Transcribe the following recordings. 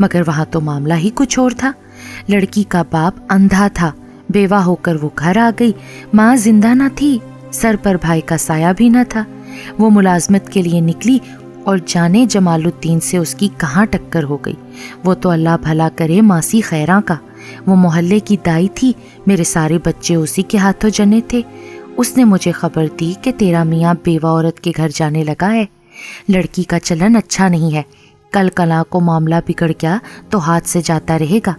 مگر وہاں تو معاملہ ہی کچھ اور تھا۔ لڑکی کا باپ اندھا تھا، بیوہ ہو کر وہ گھر آ گئی، ماں زندہ نہ تھی، سر پر بھائی کا سایہ بھی نہ تھا۔ وہ ملازمت کے لیے نکلی اور جانے جمال الدین سے اس کی کہاں ٹکر ہو گئی۔ وہ تو اللہ بھلا کرے ماسی خیراں کا، وہ محلے کی دائی تھی، میرے سارے بچے اسی کے ہاتھوں جنے تھے۔ اس نے مجھے خبر دی کہ تیرا میاں بیوہ عورت کے گھر جانے لگا ہے، لڑکی کا چلن اچھا نہیں ہے، کل کلاں کو معاملہ بگڑ گیا تو ہاتھ سے جاتا رہے گا۔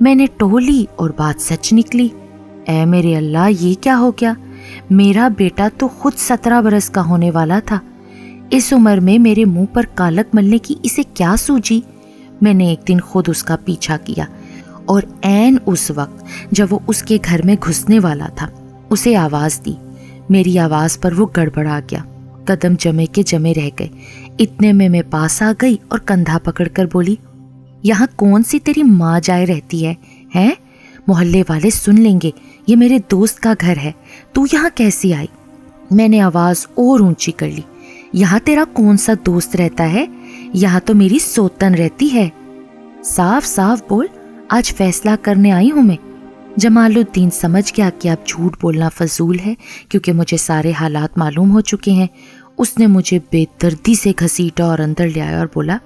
میں نے ٹولی اور بات سچ نکلی۔ اے میرے اللہ، یہ کیا ہو گیا؟ میرا بیٹا تو خود 17 برس کا ہونے والا تھا، اس عمر میں میرے منہ پر کالک ملنے کی اسے کیا سوجی؟ میں نے ایک دن خود اس کا پیچھا کیا اور عین اس وقت جب وہ اس کے گھر میں گھسنے والا تھا اسے آواز دی۔ میری آواز پر وہ گڑبڑا گیا، قدم جمے کے جمے رہ گئے۔ اتنے میں پاس آ گئی اور کندھا پکڑ کر بولی، یہاں کون سی تیری ماں جائے رہتی ہے ہیں؟ محلے والے سن لیں گے، یہ میرے دوست کا گھر ہے، تو یہاں کیسی آئی؟ میں نے آواز اور اونچی کر لی، یہاں تیرا کون سا دوست رہتا ہے؟ یہاں تو میری سوتن رہتی ہے، صاف صاف بول، آج فیصلہ کرنے آئی ہوں میں۔ جمال الدین سمجھ گیا کہ اب جھوٹ بولنا فضول ہے، کیونکہ مجھے سارے حالات معلوم ہو چکے ہیں۔ اس نے مجھے بے دردی سے گھسیٹا اور اندر لے آیا اور بولا،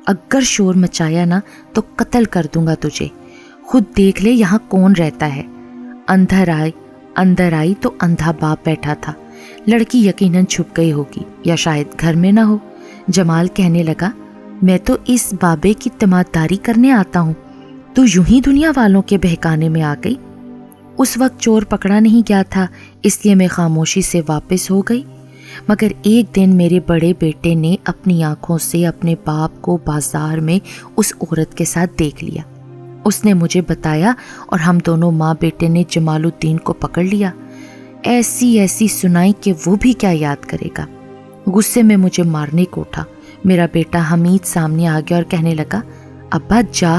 اگر شور مچایا نا تو قتل کر دوں گا تجھے، خود دیکھ لے یہاں کون رہتا ہے۔ اندر آئی تو اندھا باپ بیٹھا تھا۔ لڑکی یقیناً چھپ گئی ہوگی یا شاید گھر میں نہ ہو۔ جمال کہنے لگا، میں تو اس بابے کی تماداری کرنے آتا ہوں، تو یوں ہی دنیا والوں کے بہکانے میں آ گئی۔ اس وقت چور پکڑا نہیں گیا تھا، اس لیے میں خاموشی سے واپس ہو گئی۔ مگر ایک دن میرے بڑے بیٹے نے اپنی آنکھوں سے اپنے باپ کو بازار میں اس عورت کے ساتھ دیکھ لیا۔ اس نے مجھے بتایا اور ہم دونوں ماں بیٹے نے جمال الدین کو پکڑ لیا۔ ایسی سنائی کہ وہ بھی کیا یاد کرے گا۔ غصے میں مجھے مارنے کو اٹھا۔ میرا بیٹا حمید سامنے آ گیا اور کہنے لگا، ابا جا،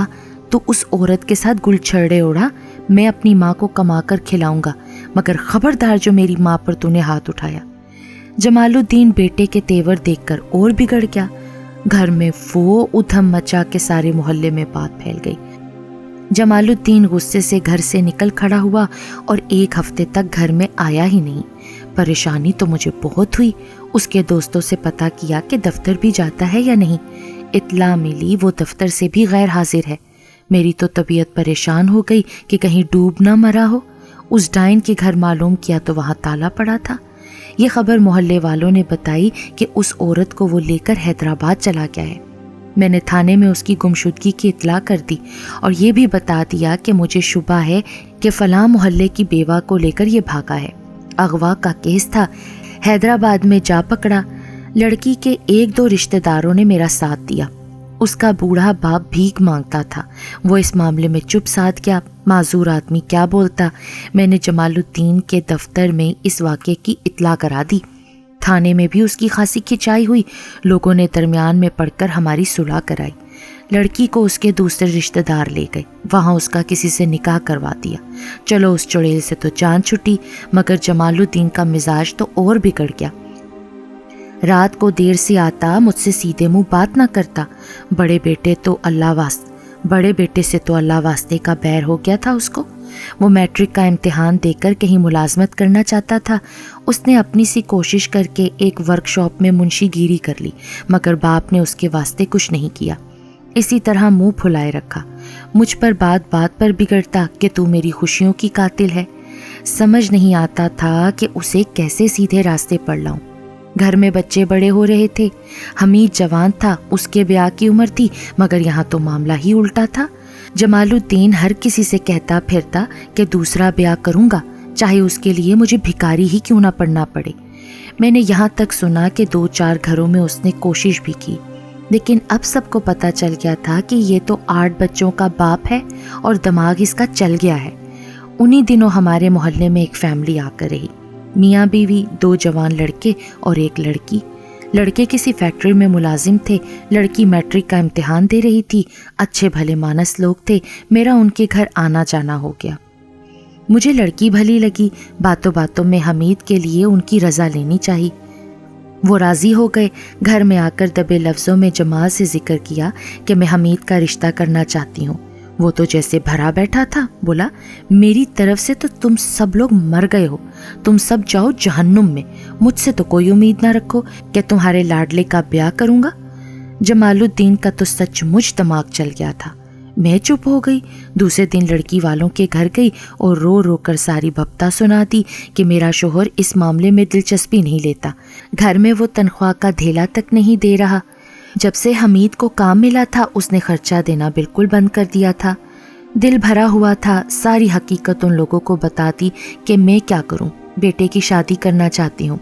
تو اس عورت کے ساتھ گل چھڑے اڑا، میں اپنی ماں کو کما کر کھلاؤں گا، مگر خبردار جو میری ماں پر تو نے ہاتھ اٹھایا۔ جمال الدین بیٹے کے تیور دیکھ کر اور بگڑ گیا۔ گھر میں وہ ادھم مچا کہ سارے محلے میں بات پھیل گئی۔ جمال الدین غصے سے گھر سے نکل کھڑا ہوا اور ایک ہفتے تک گھر میں آیا ہی نہیں۔ پریشانی تو مجھے بہت ہوئی۔ اس کے دوستوں سے پتہ کیا کہ دفتر بھی جاتا ہے یا نہیں۔ اطلاع ملی وہ دفتر سے بھی غیر حاضر ہے۔ میری تو طبیعت پریشان ہو گئی کہ کہیں ڈوب نہ مرا ہو۔ اس ڈائن کے گھر معلوم کیا تو وہاں تالا پڑا تھا۔ یہ خبر محلے والوں نے بتائی کہ اس عورت کو وہ لے کر حیدرآباد چلا گیا ہے۔ میں نے تھانے میں اس کی گمشدگی کی اطلاع کر دی اور یہ بھی بتا دیا کہ مجھے شبہ ہے کہ فلاں محلے کی بیوہ کو لے کر یہ بھاگا ہے۔ اغوا کا کیس تھا، حیدرآباد میں جا پکڑا۔ لڑکی کے 1-2 رشتہ داروں نے میرا ساتھ دیا۔ اس کا بوڑھا باپ بھیک مانگتا تھا، وہ اس معاملے میں چپ سادھ گیا۔ معذور آدمی کیا بولتا۔ میں نے جمال الدین کے دفتر میں اس واقعے کی اطلاع کرا دی۔ تھانے میں بھی اس کی خاصی کھچائی ہوئی، لوگوں نے درمیان میں پڑھ کر ہماری صلح کرائی۔ لڑکی کو اس کے دوسرے رشتہ دار لے گئے، وہاں اس کا کسی سے نکاح کروا دیا۔ چلو اس چڑیل سے تو جان چھٹی، مگر جمال الدین کا مزاج تو اور بگڑ گیا۔ رات کو دیر سے آتا، مجھ سے سیدھے منہ بات نہ کرتا۔ بڑے بیٹے سے تو اللہ واسطے کا بیر ہو گیا تھا اس کو۔ وہ میٹرک کا امتحان دے کر کہیں ملازمت کرنا چاہتا تھا۔ اس نے اپنی سی کوشش کر کے ایک ورک شاپ میں منشی گیری کر لی، مگر باپ نے اس کے واسطے کچھ نہیں کیا۔ اسی طرح منہ پھلائے رکھا۔ مجھ پر بات بات پر بگڑتا کہ تو میری خوشیوں کی قاتل ہے۔ سمجھ نہیں آتا تھا کہ اسے کیسے سیدھے راستے پر لاؤں۔ گھر میں بچے بڑے ہو رہے تھے، حمید جوان تھا، اس کے بیاہ کی عمر تھی، مگر یہاں تو معاملہ ہی الٹا تھا۔ جمال الدین ہر کسی سے کہتا پھرتا کہ دوسرا بیاہ کروں گا، چاہے اس کے لیے مجھے بھکاری ہی کیوں نہ پڑنا پڑے۔ میں نے یہاں تک سنا کہ 2-4 گھروں میں اس نے کوشش بھی کی، لیکن اب سب کو پتہ چل گیا تھا کہ یہ تو 8 بچوں کا باپ ہے اور دماغ اس کا چل گیا ہے۔ انہی دنوں ہمارے محلے میں ایک فیملی آ کر رہی، میاں بیوی، 2 جوان لڑکے اور ایک لڑکی۔ لڑکے کسی فیکٹری میں ملازم تھے، لڑکی میٹرک کا امتحان دے رہی تھی۔ اچھے بھلے مانس لوگ تھے، میرا ان کے گھر آنا جانا ہو گیا۔ مجھے لڑکی بھلی لگی، باتوں باتوں میں حمید کے لیے ان کی رضا لینی چاہی۔ وہ راضی ہو گئے۔ گھر میں آ کر دبے لفظوں میں جمال سے ذکر کیا کہ میں حمید کا رشتہ کرنا چاہتی ہوں۔ وہ تو جیسے بھرا بیٹھا تھا، بولا میری طرف سے تو تم سب لوگ مر گئے ہو، تم سب جاؤ جہنم میں، مجھ سے تو کوئی امید نہ رکھو کہ تمہارے لاڈلے کا بیاہ کروں گا۔ جمال الدین کا تو سچ مچ دماغ چل گیا تھا۔ میں چپ ہو گئی۔ دوسرے دن لڑکی والوں کے گھر گئی اور رو رو کر ساری بھپتا سنا دی کہ میرا شوہر اس معاملے میں دلچسپی نہیں لیتا، گھر میں وہ تنخواہ کا دھیلا تک نہیں دے رہا، جب سے حمید کو کام ملا تھا اس نے خرچہ دینا بالکل بند کر دیا تھا۔ دل بھرا ہوا تھا، ساری حقیقت ان لوگوں کو بتاتی کہ میں کیا کروں، بیٹے کی شادی کرنا چاہتی ہوں،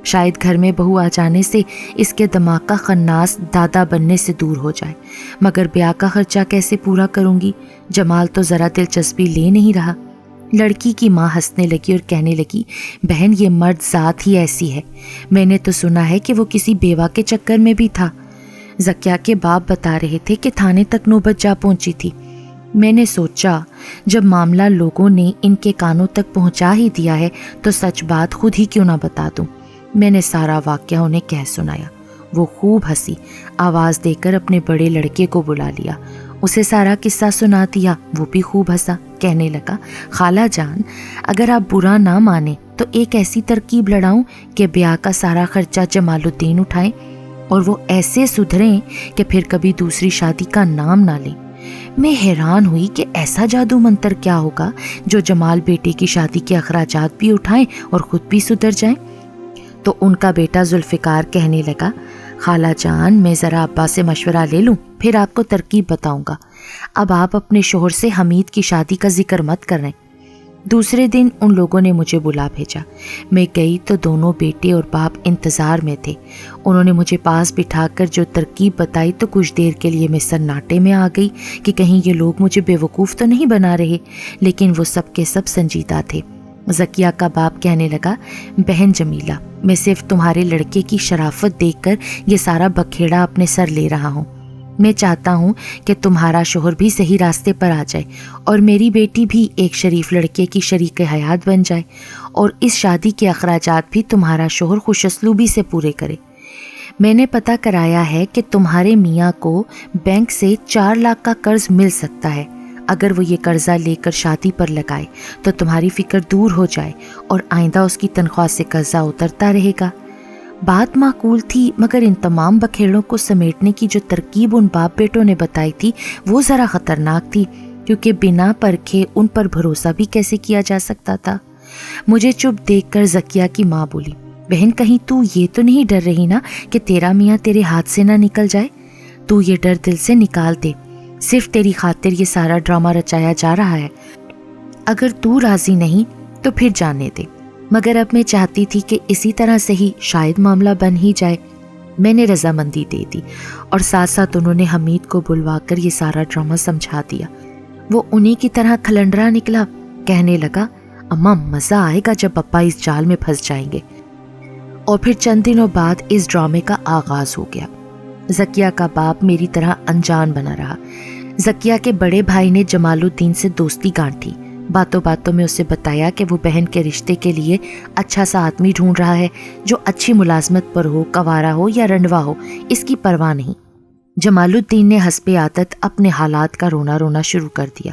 شاید گھر میں بہو آ جانے سے اس کے دماغ کا خناس دادا بننے سے دور ہو جائے، مگر بیاہ کا خرچہ کیسے پورا کروں گی؟ جمال تو ذرا دلچسپی لے نہیں رہا۔ لڑکی کی ماں ہنسنے لگی اور کہنے لگی، بہن یہ مرد ذات ہی ایسی ہے، میں نے تو سنا ہے کہ وہ کسی بیوہ کے چکر میں بھی تھا۔ زکیہ کے باپ بتا رہے تھے کہ تھانے تک نوبت جا پہنچی تھی۔ میں نے سوچا جب معاملہ لوگوں نے ان کے کانوں تک پہنچا ہی دیا ہے تو سچ بات خود ہی کیوں نہ بتا دوں۔ میں نے سارا واقعہ انہیں کہہ سنایا۔ وہ خوب ہنسی، آواز دے کر اپنے بڑے لڑکے کو بلا لیا، اسے سارا قصہ سنا دیا۔ وہ بھی خوب ہنسا، کہنے لگا، خالہ جان اگر آپ برا نہ مانیں تو ایک ایسی ترکیب لڑاؤں کہ بیاہ کا سارا خرچہ جمال الدین اٹھائیں اور وہ ایسے سدھریں کہ پھر کبھی دوسری شادی کا نام نہ لیں۔ میں حیران ہوئی کہ ایسا جادو منتر کیا ہوگا جو جمال بیٹے کی شادی کے اخراجات بھی اٹھائیں اور خود بھی سدھر جائیں۔ تو ان کا بیٹا ذوالفقار کہنے لگا، خالہ جان میں ذرا ابا سے مشورہ لے لوں، پھر آپ کو ترکیب بتاؤں گا۔ اب آپ اپنے شوہر سے حمید کی شادی کا ذکر مت کریں۔ دوسرے دن ان لوگوں نے مجھے بلا بھیجا۔ میں گئی تو دونوں بیٹے اور باپ انتظار میں تھے۔ انہوں نے مجھے پاس بٹھا کر جو ترکیب بتائی تو کچھ دیر کے لیے میں سناٹے میں آ گئی کہ کہیں یہ لوگ مجھے بے وقوف تو نہیں بنا رہے، لیکن وہ سب کے سب سنجیدہ تھے۔ زکیہ کا باپ کہنے لگا، بہن جمیلہ میں صرف تمہارے لڑکے کی شرافت دیکھ کر یہ سارا بکھیڑا اپنے سر لے رہا ہوں۔ میں چاہتا ہوں کہ تمہارا شوہر بھی صحیح راستے پر آ جائے اور میری بیٹی بھی ایک شریف لڑکے کی شریک حیات بن جائے، اور اس شادی کے اخراجات بھی تمہارا شوہر خوش اسلوبی سے پورے کرے۔ میں نے پتہ کرایا ہے کہ تمہارے میاں کو بینک سے 4 لاکھ کا قرض مل سکتا ہے۔ اگر وہ یہ قرضہ لے کر شادی پر لگائے تو تمہاری فکر دور ہو جائے اور آئندہ اس کی تنخواہ سے قرضہ اترتا رہے گا۔ بات معقول تھی، مگر ان تمام بکھیڑوں کو سمیٹنے کی جو ترکیب ان باپ بیٹوں نے بتائی تھی وہ ذرا خطرناک تھی، کیونکہ بنا پرکھے ان پر بھروسہ بھی کیسے کیا جا سکتا تھا۔ مجھے چپ دیکھ کر زکیہ کی ماں بولی، بہن کہیں تو یہ تو نہیں ڈر رہی نا کہ تیرا میاں تیرے ہاتھ سے نہ نکل جائے؟ تو یہ ڈر دل سے نکال دے، صرف تیری خاطر یہ سارا ڈرامہ رچایا جا رہا ہے۔ اگر تو راضی نہیں تو پھر جانے دے، مگر اب میں چاہتی تھی کہ اسی طرح سے ہی شاید معاملہ بن ہی جائے۔ میں نے رضامندی دے دی اور ساتھ ساتھ انہوں نے حمید کو بلوا کر یہ سارا ڈرامہ سمجھا دیا۔ وہ انہی کی طرح کھلنڈرا نکلا، کہنے لگا، اماں مزہ آئے گا جب پپا اس جال میں پھنس جائیں گے۔ اور پھر چند دنوں بعد اس ڈرامے کا آغاز ہو گیا۔ زکیہ کا باپ میری طرح انجان بنا رہا۔ زکیہ کے بڑے بھائی نے جمال الدین سے دوستی گانٹھی، باتوں باتوں میں اسے بتایا کہ وہ بہن کے رشتے کے لیے اچھا سا آدمی ڈھونڈ رہا ہے جو اچھی ملازمت پر ہو، کوارا ہو یا رنڈوا ہو، اس کی پرواہ نہیں۔ جمال الدین نے حسب عادت اپنے حالات کا رونا شروع کر دیا۔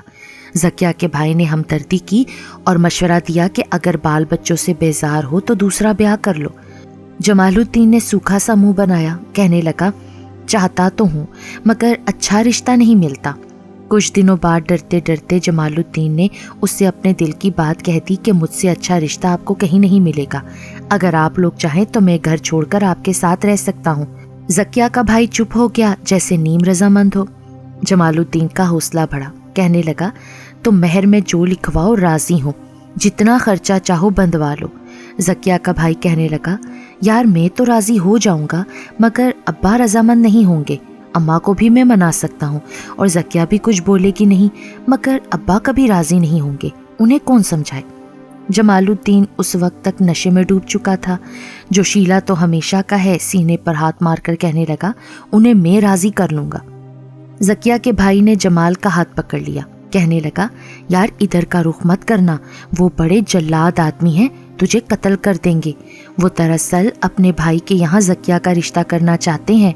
زکیہ کے بھائی نے ہمدردی کی اور مشورہ دیا کہ اگر بال بچوں سے بیزار ہو تو دوسرا بیاہ کر لو۔ جمال الدین نے سوکھا سا منہ بنایا، کہنے لگا، چاہتا تو ہوں مگر اچھا رشتہ نہیں ملتا۔ کچھ دنوں بعد ڈرتے ڈرتے جمال الدین نے اس سے اپنے دل کی بات کہہ دی کہ مجھ سے اچھا رشتہ آپ کو کہیں نہیں ملے گا، اگر آپ لوگ چاہیں تو میں گھر چھوڑ کر آپ کے ساتھ رہ سکتا ہوں۔ زکیہ کا بھائی چپ ہو گیا جیسے نیم رضامند ہو۔ جمال الدین کا حوصلہ بڑھا، کہنے لگا، تم مہر میں جو لکھواؤ راضی ہوں، جتنا خرچہ چاہو بندوا لو۔ زکیہ کا بھائی کہنے لگا، یار میں تو راضی ہو جاؤں گا مگر ابا رضامند نہیں ہوں گے، اماں کو بھی میں منا سکتا ہوں اور زکیہ بھی کچھ بولے گی نہیں، مگر ابا کبھی راضی نہیں ہوں گے، انہیں کون سمجھائے۔ جمال الدین اس وقت تک نشے میں ڈوب چکا تھا۔ جو شیلا تو ہمیشہ کا ہے سینے پر ہاتھ مار کر کہنے لگا، انہیں میں راضی کر لوں گا۔ زکیہ کے بھائی نے جمال کا ہاتھ پکڑ لیا، کہنے لگا، یار ادھر کا رخ مت کرنا، وہ بڑے جلاد آدمی ہیں، تجھے قتل کر دیں گے۔ وہ دراصل اپنے بھائی کے یہاں زکیہ کا رشتہ کرنا چاہتے ہیں۔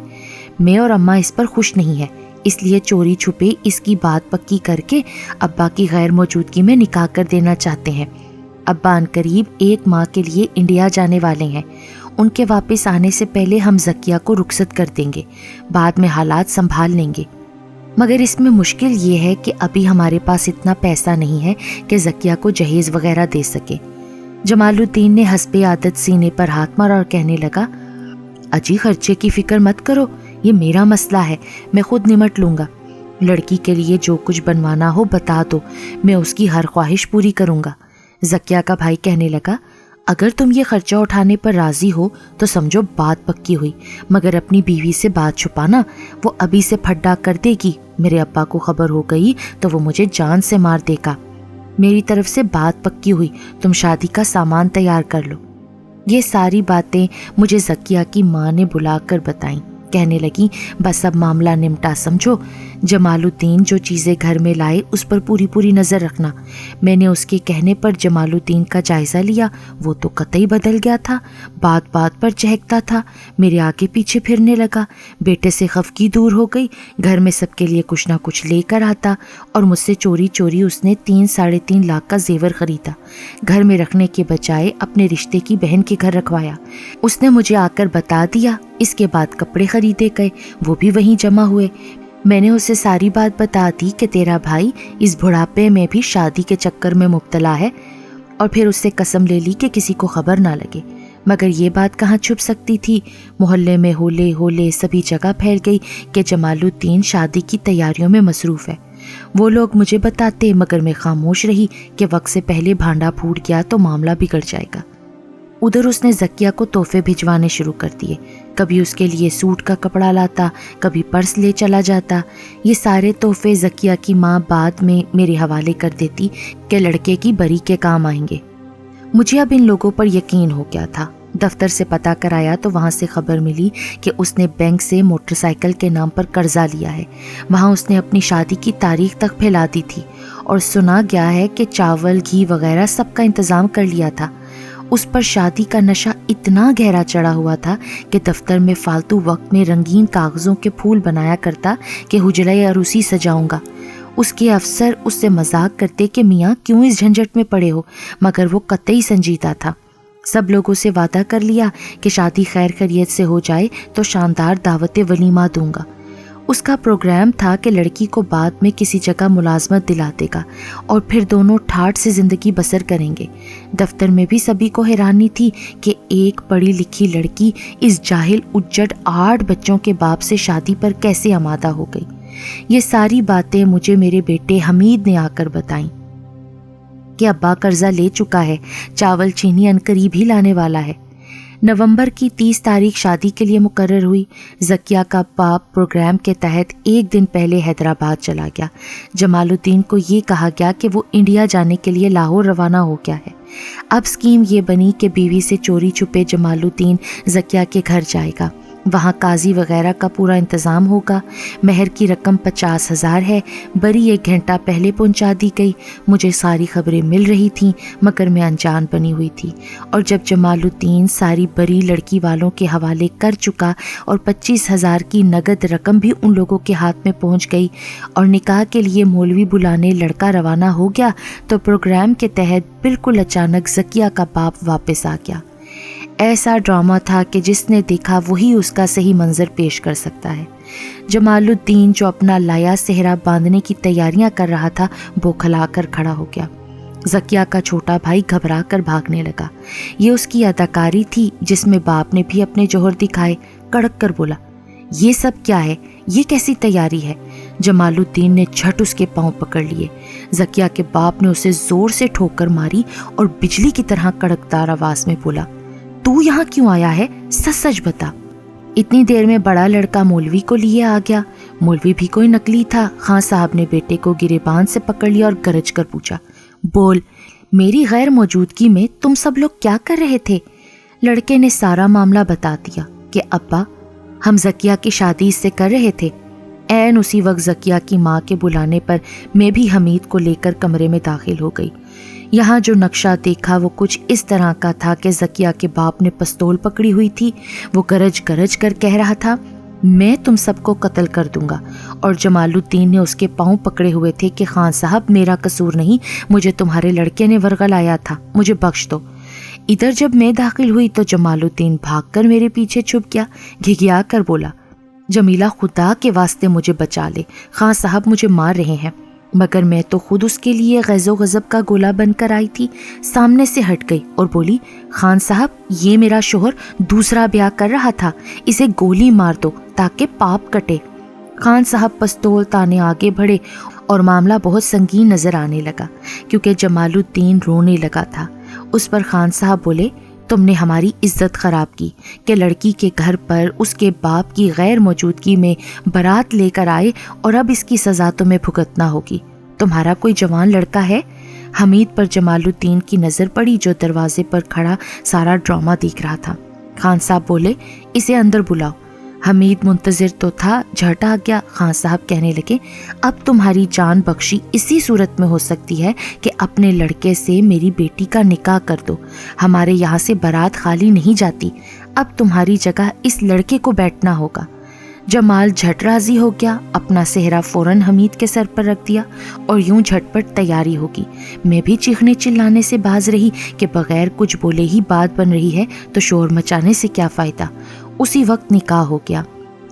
میں اور اماں اس پر خوش نہیں ہے، اس لیے چوری چھپے اس کی بات پکی کر کے ابا کی غیر موجودگی میں نکاح کر دینا چاہتے ہیں۔ ابا ان قریب 1 ماہ کے لیے انڈیا جانے والے ہیں۔ ان کے واپس آنے سے پہلے ہم زکیہ کو رخصت کر دیں گے، بعد میں حالات سنبھال لیں گے۔ مگر اس میں مشکل یہ ہے کہ ابھی ہمارے پاس اتنا پیسہ نہیں ہے کہ زکیہ کو جہیز وغیرہ دے سکے۔ جمال الدین نے حسب عادت سینے پر ہاتھ مارا اور کہنے لگا، اجی خرچے کی فکر مت کرو، یہ میرا مسئلہ ہے، میں خود نمٹ لوں گا۔ لڑکی کے لیے جو کچھ بنوانا ہو بتا دو، میں اس کی ہر خواہش پوری کروں گا۔ زکیہ کا بھائی کہنے لگا، اگر تم یہ خرچہ اٹھانے پر راضی ہو تو سمجھو بات پکی ہوئی، مگر اپنی بیوی سے بات چھپانا، وہ ابھی سے پھڈا کر دے گی۔ میرے ابا کو خبر ہو گئی تو وہ مجھے جان سے مار دے گا۔ میری طرف سے بات پکی ہوئی، تم شادی کا سامان تیار کر لو۔ یہ ساری باتیں مجھے زکیہ کی ماں نے بلا کر بتائیں۔ کہنے لگی، بس اب معاملہ نمٹا سمجھو۔ جمال الدین جو چیزیں گھر میں لائے اس پر پوری نظر رکھنا۔ میں نے اس کے کہنے پر جمال الدین کا جائزہ لیا، وہ تو قطعی بدل گیا تھا، بات بات پر چہکتا تھا، میرے آگے پیچھے پھرنے لگا، بیٹے سے خفگی دور ہو گئی، گھر میں سب کے لیے کچھ نہ کچھ لے کر آتا، اور مجھ سے چوری چوری اس نے 3-3.5 لاکھ کا زیور خریدا، گھر میں رکھنے کے بجائے اپنے رشتے کی بہن کے گھر رکھوایا۔ اس نے مجھے آ کر بتا دیا، اس کے بعد کپڑے خریدے گئے، وہ بھی وہیں جمع ہوئے۔ میں نے اسے ساری بات بتا دی کہ تیرا بھائی اس بڑھاپے میں بھی شادی کے چکر میں مبتلا ہے، اور پھر اس سے قسم لے لی کہ کسی کو خبر نہ لگے۔ مگر یہ بات کہاں چھپ سکتی تھی، محلے میں ہولے سبھی جگہ پھیل گئی کہ جمال الدین شادی کی تیاریوں میں مصروف ہے۔ وہ لوگ مجھے بتاتے، مگر میں خاموش رہی کہ وقت سے پہلے بھانڈا پھوٹ گیا تو معاملہ بگڑ جائے گا۔ ادھر اس نے زکیہ کو تحفے بھجوانے شروع کر دیے، کبھی اس کے لیے سوٹ کا کپڑا لاتا، کبھی پرس لے چلا جاتا۔ یہ سارے تحفے زکیہ کی ماں بعد میں میرے حوالے کر دیتی کہ لڑکے کی بری کے کام آئیں گے۔ مجھے اب ان لوگوں پر یقین ہو گیا تھا۔ دفتر سے پتہ کرایا تو وہاں سے خبر ملی کہ اس نے بینک سے موٹر سائیکل کے نام پر قرضہ لیا ہے۔ وہاں اس نے اپنی شادی کی تاریخ تک پھیلا دی تھی، اور سنا گیا ہے کہ چاول گھی وغیرہ سب کا انتظام کر لیا تھا۔ اس پر شادی کا نشہ اتنا گہرا چڑھا ہوا تھا کہ دفتر میں فالتو وقت میں رنگین کاغذوں کے پھول بنایا کرتا کہ حجرہ عروسی سجاؤں گا۔ اس کے افسر اس سے مذاق کرتے کہ میاں کیوں اس جھنجٹ میں پڑے ہو، مگر وہ قطعی سنجیدہ تھا۔ سب لوگوں سے وعدہ کر لیا کہ شادی خیر خیریت سے ہو جائے تو شاندار دعوت ولیمہ دوں گا۔ اس کا پروگرام تھا کہ لڑکی کو بعد میں کسی جگہ ملازمت دلا دے گا، اور پھر دونوں ٹھاٹھ سے زندگی بسر کریں گے۔ دفتر میں بھی سبھی کو حیرانی تھی کہ ایک پڑھی لکھی لڑکی اس جاہل اجڑ 8 بچوں کے باپ سے شادی پر کیسے آمادہ ہو گئی۔ یہ ساری باتیں مجھے میرے بیٹے حمید نے آ کر بتائیں کہ ابا قرضہ لے چکا ہے، چاول چینی عنقریب ہی لانے والا ہے۔ نومبر کی 30 تاریخ شادی کے لیے مقرر ہوئی۔ زکیہ کا باپ پروگرام کے تحت 1 دن پہلے حیدرآباد چلا گیا۔ جمال الدین کو یہ کہا گیا کہ وہ انڈیا جانے کے لیے لاہور روانہ ہو گیا ہے۔ اب اسکیم یہ بنی کہ بیوی سے چوری چھپے جمال الدین زکیہ کے گھر جائے گا، وہاں قاضی وغیرہ کا پورا انتظام ہوگا۔ مہر کی رقم 50,000 ہے، بری 1 گھنٹہ پہلے پہنچا دی گئی۔ مجھے ساری خبریں مل رہی تھیں، مگر میں انجان بنی ہوئی تھی، اور جب جمال الدین ساری بری لڑکی والوں کے حوالے کر چکا اور 25,000 کی نقد رقم بھی ان لوگوں کے ہاتھ میں پہنچ گئی، اور نکاح کے لیے مولوی بلانے لڑکا روانہ ہو گیا، تو پروگرام کے تحت بالکل اچانک زکیہ کا باپ واپس آ گیا۔ ایسا ڈرامہ تھا کہ جس نے دیکھا وہی اس کا صحیح منظر پیش کر سکتا ہے۔ جمال الدین جو اپنا لایا صحرا باندھنے کی تیاریاں کر رہا تھا، بوکھلا کر کھڑا ہو گیا۔ زکیہ کا چھوٹا بھائی گھبرا کر بھاگنے لگا۔ یہ اس کی اداکاری تھی جس میں باپ نے بھی اپنے جوہر دکھائے۔ کڑک کر بولا، یہ سب کیا ہے؟ یہ کیسی تیاری ہے؟ جمال الدین نے جھٹ اس کے پاؤں پکڑ لیے۔ زکیہ کے باپ نے اسے زور سے ٹھوکر ماری اور بجلی کی طرح کڑکدار آواز میں بولا، تو یہاں کیوں آیا ہے؟ سچ سچ بتا۔ اتنی دیر میں بڑا لڑکا مولوی کو لیے آ گیا۔ مولوی بھی کوئی نکلی تھا۔ خان صاحب نے بیٹے کو گریبان سے پکڑ لیا اور گرج کر پوچھا، بول، میری غیر موجودگی میں تم سب لوگ کیا کر رہے تھے؟ لڑکے نے سارا معاملہ بتا دیا کہ ابا، ہم زکیہ کی شادی اس سے کر رہے تھے۔ عین اسی وقت زکیہ کی ماں کے بلانے پر میں بھی حمید کو لے کر کمرے میں داخل ہو گئی۔ یہاں جو نقشہ دیکھا وہ کچھ اس طرح کا تھا کہ ذکیہ کے باپ نے پستول پکڑی ہوئی تھی. وہ گرج گرج کر کہہ رہا تھا میں تم سب کو قتل کر دوں گا، اور جمال الدین نے اس کے پاؤں پکڑے ہوئے تھے کہ خان صاحب میرا قصور نہیں، مجھے تمہارے لڑکے نے ورغلایا تھا، مجھے بخش دو. ادھر جب میں داخل ہوئی تو جمال الدین بھاگ کر میرے پیچھے چھپ گیا، گھگھیا کر بولا جمیلہ خدا کے واسطے مجھے بچا لے، خان صاحب مجھے مار رہے ہیں. مگر میں تو خود اس کے لیے غیظ و غضب کا گولہ بن کر آئی تھی. سامنے سے ہٹ گئی اور بولی خان صاحب یہ میرا شوہر دوسرا بیاہ کر رہا تھا، اسے گولی مار دو تاکہ پاپ کٹے. خان صاحب پستول تانے آگے بڑھے اور معاملہ بہت سنگین نظر آنے لگا کیونکہ جمال الدین رونے لگا تھا. اس پر خان صاحب بولے تم نے ہماری عزت خراب کی کہ لڑکی کے گھر پر اس کے باپ کی غیر موجودگی میں بارات لے کر آئے اور اب اس کی سزا تمہیں بھگتنا ہوگی. تمہارا کوئی جوان لڑکا ہے؟ حمید پر جمال الدین کی نظر پڑی جو دروازے پر کھڑا سارا ڈرامہ دیکھ رہا تھا. خان صاحب بولے اسے اندر بلاؤ. حمید منتظر تو تھا، جھٹ آ گیا. خان صاحب کہنے لگے اب تمہاری جان بخشی اسی صورت میں ہو سکتی ہے کہ اپنے لڑکے سے میری بیٹی کا نکاح کر دو. ہمارے یہاں سے بارات خالی نہیں جاتی، اب تمہاری جگہ اس لڑکے کو بیٹھنا ہوگا. جمال جھٹ راضی ہو گیا، اپنا صحرا فوراً حمید کے سر پر رکھ دیا اور یوں جھٹ پٹ تیاری ہوگی. میں بھی چیخنے چلانے سے باز رہی کہ بغیر کچھ بولے ہی بات بن رہی ہے تو شور مچانے سے کیا فائدہ. اسی وقت نکاح ہو گیا.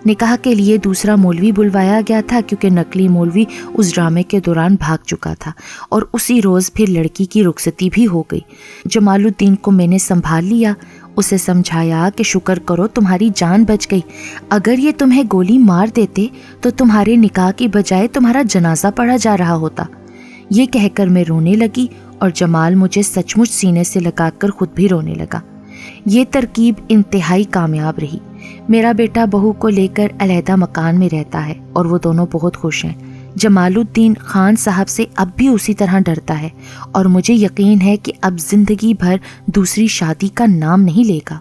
نکاح کے لیے دوسرا مولوی بلوایا گیا تھا کیونکہ نقلی مولوی اس ڈرامے کے دوران بھاگ چکا تھا اور اسی روز پھر لڑکی کی رخصتی بھی ہو گئی. جمال الدین کو میں نے سنبھال لیا، اسے سمجھایا کہ شکر کرو تمہاری جان بچ گئی، اگر یہ تمہیں گولی مار دیتے تو تمہارے نکاح کی بجائے تمہارا جنازہ پڑھا جا رہا ہوتا. یہ کہہ کر میں رونے لگی اور جمال مجھے سچ مچ سینے سے لگا کر خود بھی رونے لگا. یہ ترکیب انتہائی کامیاب رہی. میرا بیٹا بہو کو لے کر علیحدہ مکان میں رہتا ہے اور وہ دونوں بہت خوش ہیں. جمال الدین خان صاحب سے اب بھی اسی طرح ڈرتا ہے اور مجھے یقین ہے کہ اب زندگی بھر دوسری شادی کا نام نہیں لے گا.